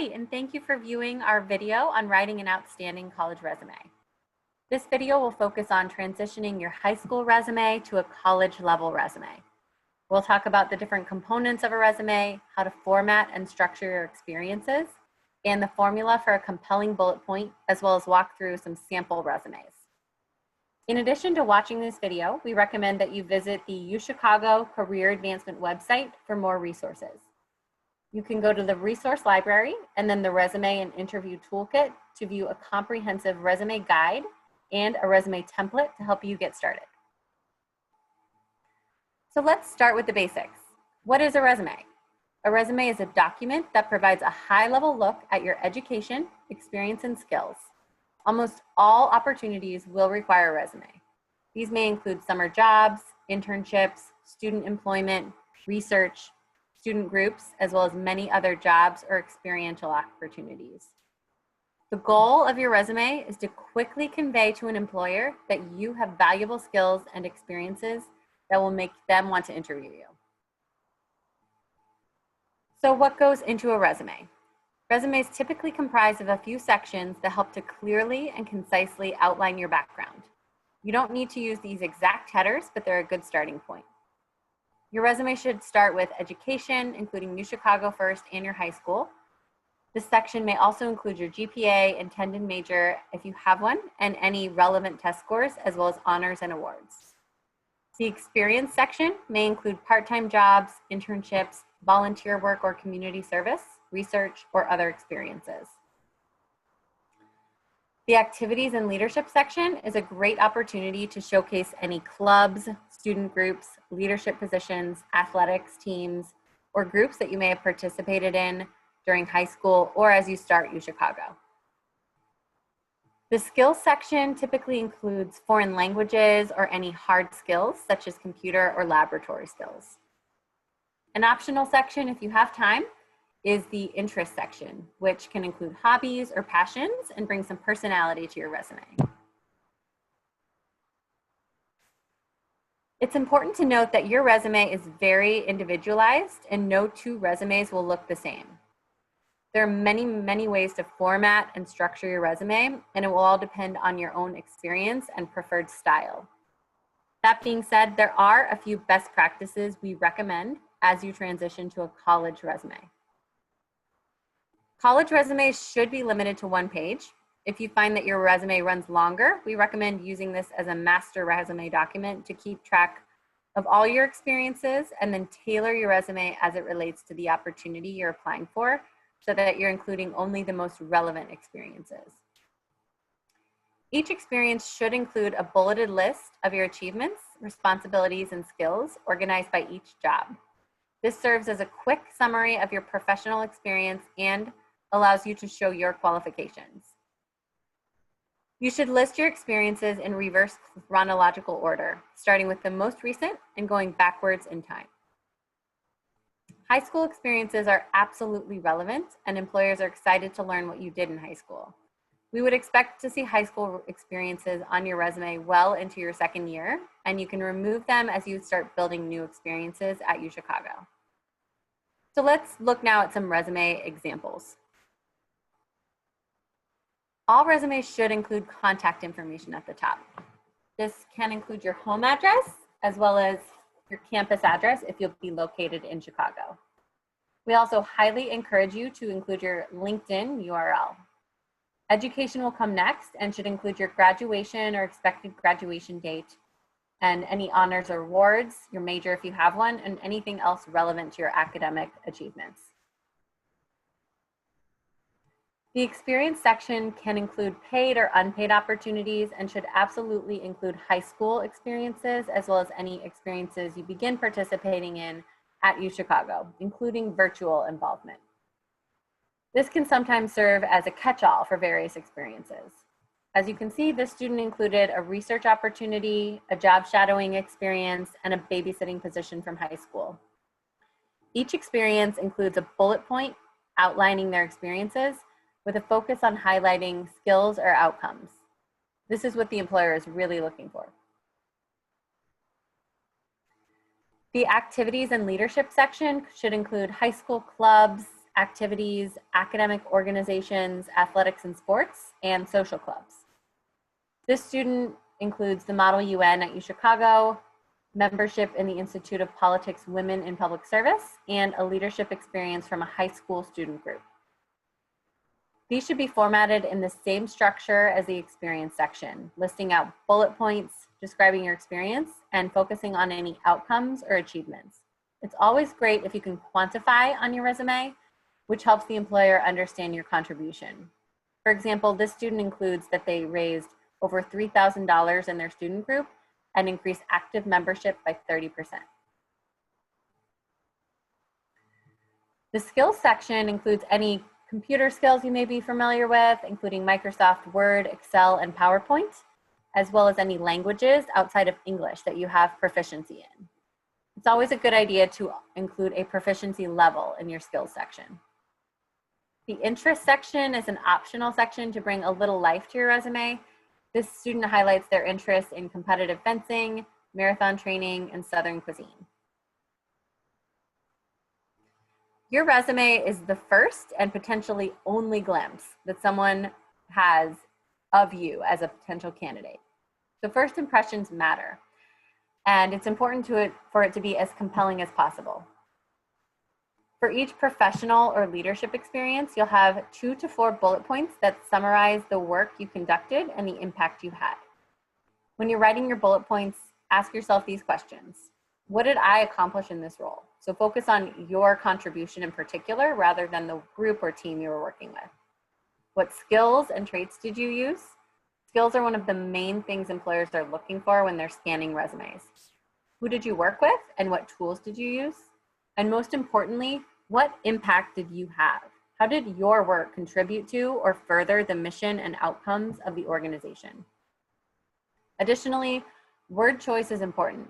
Hi, and thank you for viewing our video on writing an outstanding college resume. This video will focus on transitioning your high school resume to a college level resume. We'll talk about the different components of a resume, how to format and structure your experiences, and the formula for a compelling bullet point, as well as walk through some sample resumes. In addition to watching this video, we recommend that you visit the UChicago Career Advancement website for more resources. You can go to the resource library and then the resume and interview toolkit to view a comprehensive resume guide and a resume template to help you get started. So let's start with the basics. What is a resume? A resume is a document that provides a high-level look at your education, experience, and skills. Almost all opportunities will require a resume. These may include summer jobs, internships, student employment, research, student groups, as well as many other jobs or experiential opportunities. The goal of your resume is to quickly convey to an employer that you have valuable skills and experiences that will make them want to interview you. So what goes into a resume? Resumes typically comprise of a few sections that help to clearly and concisely outline your background. You don't need to use these exact headers, but they're a good starting point. Your resume should start with education, including UChicago First and your high school. This section may also include your GPA, intended major, if you have one, and any relevant test scores, as well as honors and awards. The experience section may include part-time jobs, internships, volunteer work or community service, research, or other experiences. The activities and leadership section is a great opportunity to showcase any clubs, student groups, leadership positions, athletics teams, or groups that you may have participated in during high school or as you start UChicago. The skills section typically includes foreign languages or any hard skills such as computer or laboratory skills. An optional section, if you have time, is the interest section, which can include hobbies or passions and bring some personality to your resume. It's important to note that your resume is very individualized and no two resumes will look the same. There are many ways to format and structure your resume, and it will all depend on your own experience and preferred style. That being said, there are a few best practices we recommend as you transition to a college resume. College resumes should be limited to one page. If you find that your resume runs longer, we recommend using this as a master resume document to keep track of all your experiences and then tailor your resume as it relates to the opportunity you're applying for so that you're including only the most relevant experiences. Each experience should include a bulleted list of your achievements, responsibilities, and skills organized by each job. This serves as a quick summary of your professional experience and allows you to show your qualifications. You should list your experiences in reverse chronological order, starting with the most recent and going backwards in time. High school experiences are absolutely relevant, and employers are excited to learn what you did in high school. We would expect to see high school experiences on your resume well into your second year, and you can remove them as you start building new experiences at UChicago. So let's look now at some resume examples. All resumes should include contact information at the top. This can include your home address as well as your campus address if you'll be located in Chicago. We also highly encourage you to include your LinkedIn URL. Education will come next and should include your graduation or expected graduation date and any honors or awards, your major if you have one, and anything else relevant to your academic achievements. The experience section can include paid or unpaid opportunities and should absolutely include high school experiences as well as any experiences you begin participating in at UChicago, including virtual involvement. This can sometimes serve as a catch-all for various experiences. As you can see, this student included a research opportunity, a job shadowing experience, and a babysitting position from high school. Each experience includes a bullet point outlining their experiences with a focus on highlighting skills or outcomes. This is what the employer is really looking for. The activities and leadership section should include high school clubs, activities, academic organizations, athletics and sports, and social clubs. This student includes the Model UN at UChicago, membership in the Institute of Politics Women in Public Service, and a leadership experience from a high school student group. These should be formatted in the same structure as the experience section, listing out bullet points, describing your experience, and focusing on any outcomes or achievements. It's always great if you can quantify on your resume, which helps the employer understand your contribution. For example, this student includes that they raised over $3,000 in their student group and increased active membership by 30%. The skills section includes any computer skills you may be familiar with, including Microsoft Word, Excel, and PowerPoint, as well as any languages outside of English that you have proficiency in. It's always a good idea to include a proficiency level in your skills section. The interest section is an optional section to bring a little life to your resume. This student highlights their interest in competitive fencing, marathon training, and Southern cuisine. Your resume is the first and potentially only glimpse that someone has of you as a potential candidate. So first impressions matter, and it's important for it to be as compelling as possible. For each professional or leadership experience, you'll have 2 to 4 bullet points that summarize the work you conducted and the impact you had. When you're writing your bullet points, ask yourself these questions. What did I accomplish in this role? So focus on your contribution in particular rather than the group or team you were working with. What skills and traits did you use? Skills are one of the main things employers are looking for when they're scanning resumes. Who did you work with and what tools did you use? And most importantly, what impact did you have? How did your work contribute to or further the mission and outcomes of the organization? Additionally, word choice is important.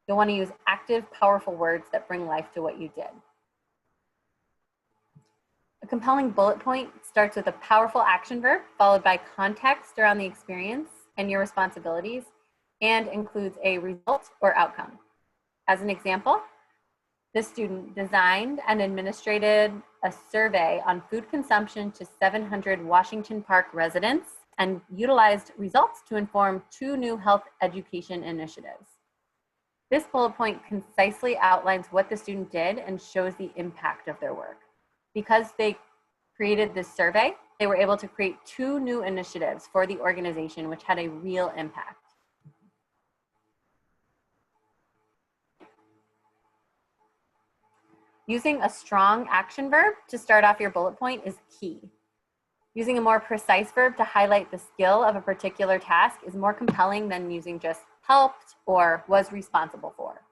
You'll want to use active, powerful words that bring life to what you did. A compelling bullet point starts with a powerful action verb followed by context around the experience and your responsibilities, and includes a result or outcome. As an example, this student designed and administrated a survey on food consumption to 700 Washington Park residents and utilized results to inform 2 new health education initiatives. This bullet point concisely outlines what the student did and shows the impact of their work. Because they created this survey, they were able to create 2 new initiatives for the organization, which had a real impact. Using a strong action verb to start off your bullet point is key. Using a more precise verb to highlight the skill of a particular task is more compelling than using just helped or was responsible for.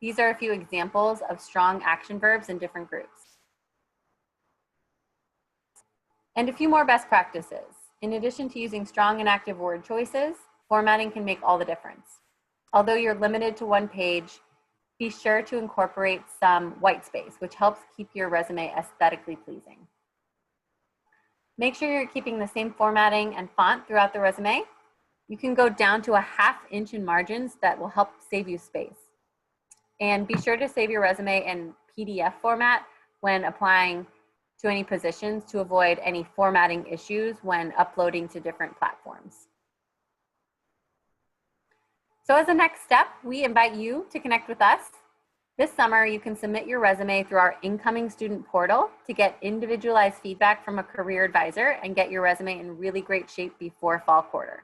These are a few examples of strong action verbs in different groups. And a few more best practices. In addition to using strong and active word choices, formatting can make all the difference. Although you're limited to 1 page, be sure to incorporate some white space, which helps keep your resume aesthetically pleasing. Make sure you're keeping the same formatting and font throughout the resume. You can go down to a 1/2 inch in margins that will help save you space. And be sure to save your resume in PDF format when applying to any positions to avoid any formatting issues when uploading to different platforms. So as a next step, we invite you to connect with us. This summer, you can submit your resume through our incoming student portal to get individualized feedback from a career advisor and get your resume in really great shape before fall quarter.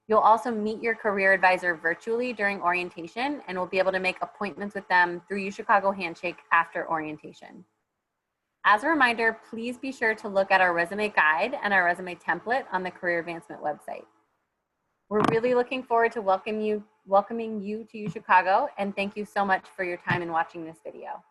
You'll also meet your career advisor virtually during orientation and will be able to make appointments with them through UChicago Handshake after orientation. As a reminder, please be sure to look at our resume guide and our resume template on the Career Advancement website. We're really looking forward to welcoming you to UChicago, and thank you so much for your time in watching this video.